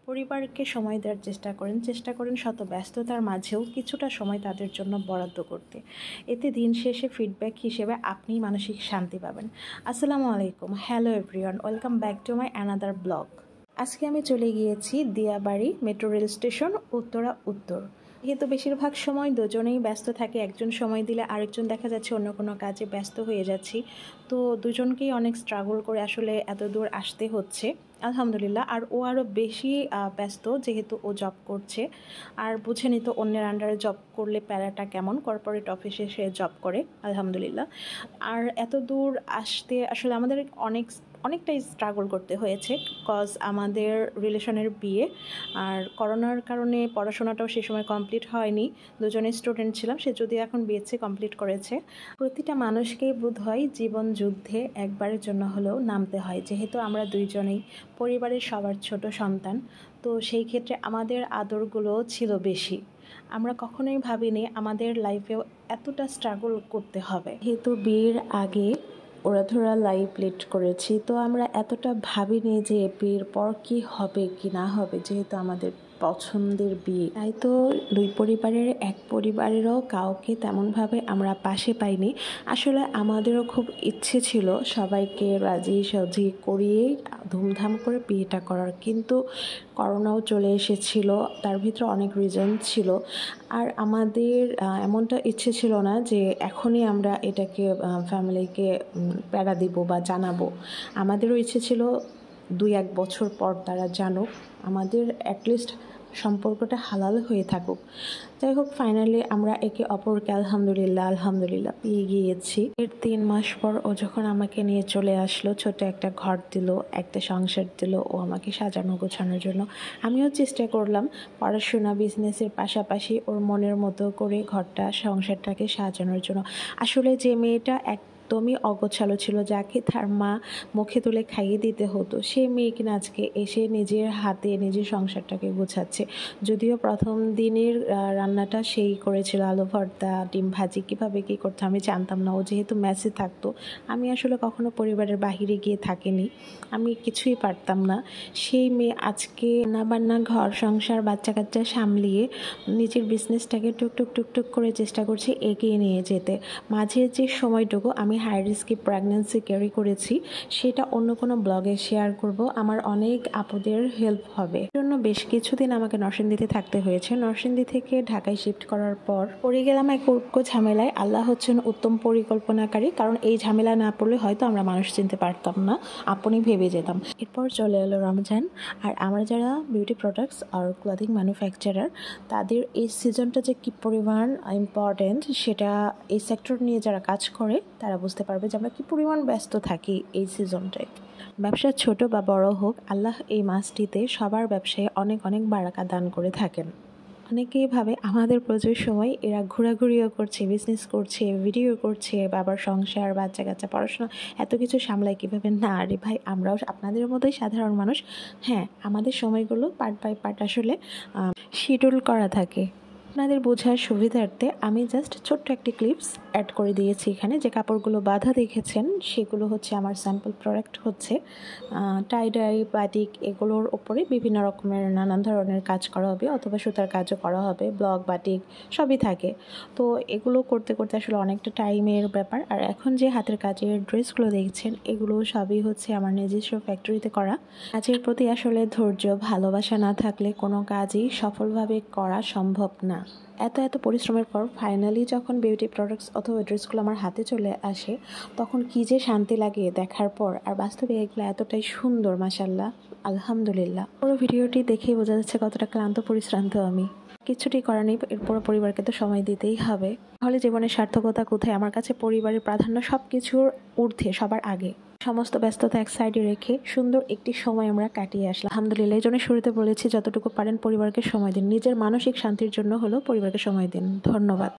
পরিবারকে সময় দেওয়ার চেষ্টা করেন শত ব্যস্ততার মাঝেও কিছুটা সময় তাদের জন্য বরাদ্দ করতে। এতে দিন শেষে ফিডব্যাক হিসেবে আপনি মানসিক শান্তি পাবেন। আসসালামু আলাইকুম, hello everyone, welcome back to my another blog. আজকে আমি চলে গিয়েছি Diabari metro rail station, Uttara উত্তর। যেহেতু বেশিরভাগ সময় দুজনেই ব্যস্ত থাকে, একজন সময় দিলে আরেকজন দেখা যাচ্ছে অন্য কোনো কাজে ব্যস্ত হয়ে যাচ্ছি, তো দুজনকেই অনেক স্ট্রাগল করে আসলে এত দূর আসতে হচ্ছে আলহামদুলিল্লাহ। আর ও আরও বেশি ব্যস্ত, যেহেতু ও জব করছে। আর বুঝেনি তো অন্যের আন্ডারে জব করলে প্যারাটা কেমন, কর্পোরেট অফিসে সে জব করে আলহামদুলিল্লাহ। আর এত দূর আসতে আসলে আমাদের অনেকটাই স্ট্রাগল করতে হয়েছে, কজ আমাদের রিলেশনের বিয়ে, আর করোনার কারণে পড়াশোনাটাও সে সময় কমপ্লিট হয়নি। দুজনে স্টুডেন্ট ছিলাম, সে যদিও এখন বিএসসি কমপ্লিট করেছে। প্রতিটা মানুষকেই বোধ হয় জীবন যুদ্ধে একবারের জন্য হলেও নামতে হয়, যেহেতু আমরা দুইজনেই পরিবারের সবার ছোট সন্তান, তো সেই ক্ষেত্রে আমাদের আদরগুলো ছিল বেশি। আমরা কখনোই ভাবিনি আমাদের লাইফেও এতটা স্ট্রাগল করতে হবে। যেহেতু বিয়ের আগে ওড়াধরা লাইফ লিড করেছি, তো আমরা এতটা ভাবিনি যে বিয়ের পর কি হবে কি না হবে, যেহেতু আমাদের পছন্দের বিয়ে, তাই তো দুই পরিবারের এক পরিবারেরও কাউকে তেমনভাবে আমরা পাশে পাইনি। আসলে আমাদেরও খুব ইচ্ছে ছিল সবাইকে রাজি সাজি করিয়ে ধুমধাম করে বিয়েটা করার, কিন্তু করোনাও চলে এসেছিল, তার ভিতরে অনেক রিজন ছিল। আর আমাদের এমনটা ইচ্ছে ছিল না যে এখনই আমরা এটাকে ফ্যামিলিকে প্যারা দিব বা জানাবো। আমাদেরও ইচ্ছে ছিল 2-1 বছর পর তারা জানুক, আমাদের অ্যাটলিস্ট সম্পর্কটা হালাল হয়ে থাকুক। যাই হোক, ফাইনালি আমরা একে অপরকে আলহামদুলিল্লাহ পেয়ে গিয়েছি। এর 3 মাস পর ও যখন আমাকে নিয়ে চলে আসলো, ছোট একটা ঘর দিল, একটা সংসার দিল ও আমাকে সাজানো গোছানোর জন্য। আমিও চেষ্টা করলাম পড়াশোনা বিজনেসের পাশাপাশি ওর মনের মতো করে ঘরটা সংসারটাকে সাজানোর জন্য। আসলে যে মেয়েটা একদমই অগোছালো ছিল, যাকে তার মা মুখে তুলে খাইয়ে দিতে হতো, সে মেয়ে কিনা আজকে এসে নিজের হাতে নিজের সংসারটাকে গোছাচ্ছে। যদিও প্রথম দিনের রান্নাটা সেই করেছিল, আলু ভর্তা, ডিম ভাজি, কীভাবে কী করতে আমি জানতাম না। ও যেহেতু মেসে থাকতো, আমি আসলে কখনো পরিবারের বাহিরে গিয়ে থাকিনি, আমি কিছুই পারতাম না। সেই মেয়ে আজকে রান্নাবান্না, ঘর সংসার, বাচ্চা কাচ্চা সামলিয়ে নিজের বিজনেসটাকে টুকটুক করে চেষ্টা করছে এগিয়ে নিয়ে যেতে। মাঝে যে সময়টুকু আমি হাই রিস্কি প্রেগন্যান্সি ক্যারি করেছি, সেটা অন্য কোনো ব্লগে শেয়ার করব, আমার অনেক আপুদের হেল্প হবে। এর জন্য বেশ কিছুদিন আমাকে নরসিংদীতে থাকতে হয়েছে। নরসিংদী থেকে ঢাকায় শিফট করার পর পড়ে গেলাম এক উটকো ঝামেলায়। আল্লাহ হচ্ছেন উত্তম পরিকল্পনাকারী, কারণ এই ঝামেলা না পড়লে হয়তো আমরা মানুষ চিনতে পারতাম না, আপনি ভেবে যেতাম। এরপর চলে এলো রমজান, আর আমরা যারা বিউটি প্রোডাক্টস আর ক্লদিং ম্যানুফ্যাকচারার, তাদের এই সিজনটা যে কী পরিমাণ ইম্পর্টেন্ট, সেটা এই সেক্টর নিয়ে যারা কাজ করে তারা বুঝতে পারবে যে আমরা কী পরিমাণ ব্যস্ত থাকি এই সিজনটায়। ব্যবসা ছোট বা বড় হোক, আল্লাহ এই মাসটিতে সবার ব্যবসায় অনেক বারাকা দান করে থাকেন। অনেকেই ভাবে আমাদের প্রচুর সময় এরা ঘোরাঘুরিও করছে, বিজনেস করছে, ভিডিও করছে, বাবার সংসার, বাচ্চা কাচ্চা, পড়াশোনা, এত কিছু সামলায় কীভাবে। না রে ভাই, আমরাও আপনাদের মতোই সাধারণ মানুষ। হ্যাঁ, আমাদের সময়গুলো পার্ট বাই পার্ট আসলে শিডিউল করা থাকে। আপনাদের বোঝার সুবিধার্থে আমি জাস্ট ছোট্ট একটি ক্লিপস অ্যাড করে দিয়েছি এখানে। যে কাপড়গুলো বাঁধা দেখেছেন সেগুলো হচ্ছে আমার স্যাম্পল প্রোডাক্ট, হচ্ছে টাইডাই, বাটিক, এগুলোর ওপরে বিভিন্ন রকমের নানান ধরনের কাজ করা হবে, অথবা সুতার কাজও করা হবে, ব্লক, বাটিক সবই থাকে। তো এগুলো করতে আসলে অনেকটা টাইমের ব্যাপার। আর এখন যে হাতের কাজের ড্রেসগুলো দেখছেন, এগুলো সবই হচ্ছে আমার নিজস্ব ফ্যাক্টরিতে করা। কাজের প্রতি আসলে ধৈর্য, ভালোবাসা না থাকলে কোনো কাজই সফলভাবে করা সম্ভব না। এত পরিশ্রমের পর ফাইনালি যখন বিউটি প্রোডাক্টস অথবা ড্রেসগুলো আমার হাতে চলে আসে, তখন কী যে শান্তি লাগে দেখার পর। আর বাস্তবে এগুলো এতটাই সুন্দর, মাশাআল্লাহ, আলহামদুলিল্লাহ। পুরো ভিডিওটি দেখেই বোঝা যাচ্ছে কতটা ক্লান্ত পরিশ্রান্ত আমি। কিছুটি করার নেই, এরপর পরিবারকে তো সময় দিতেই হবে, তাহলে জীবনের সার্থকতা কোথায়? আমার কাছে পরিবারের প্রাধান্য সব কিছুর ঊর্ধ্বে, সবার আগে। সমস্ত ব্যস্ততা এক সাইডে রেখে সুন্দর একটি সময় আমরা কাটিয়ে আসলাম আলহামদুলিল্লাহ। এই জন্য শুরুতে বলেছি, যতটুকু পারেন পরিবারকে সময় দিন, নিজের মানসিক শান্তির জন্য হলেও পরিবারকে সময় দিন। ধন্যবাদ।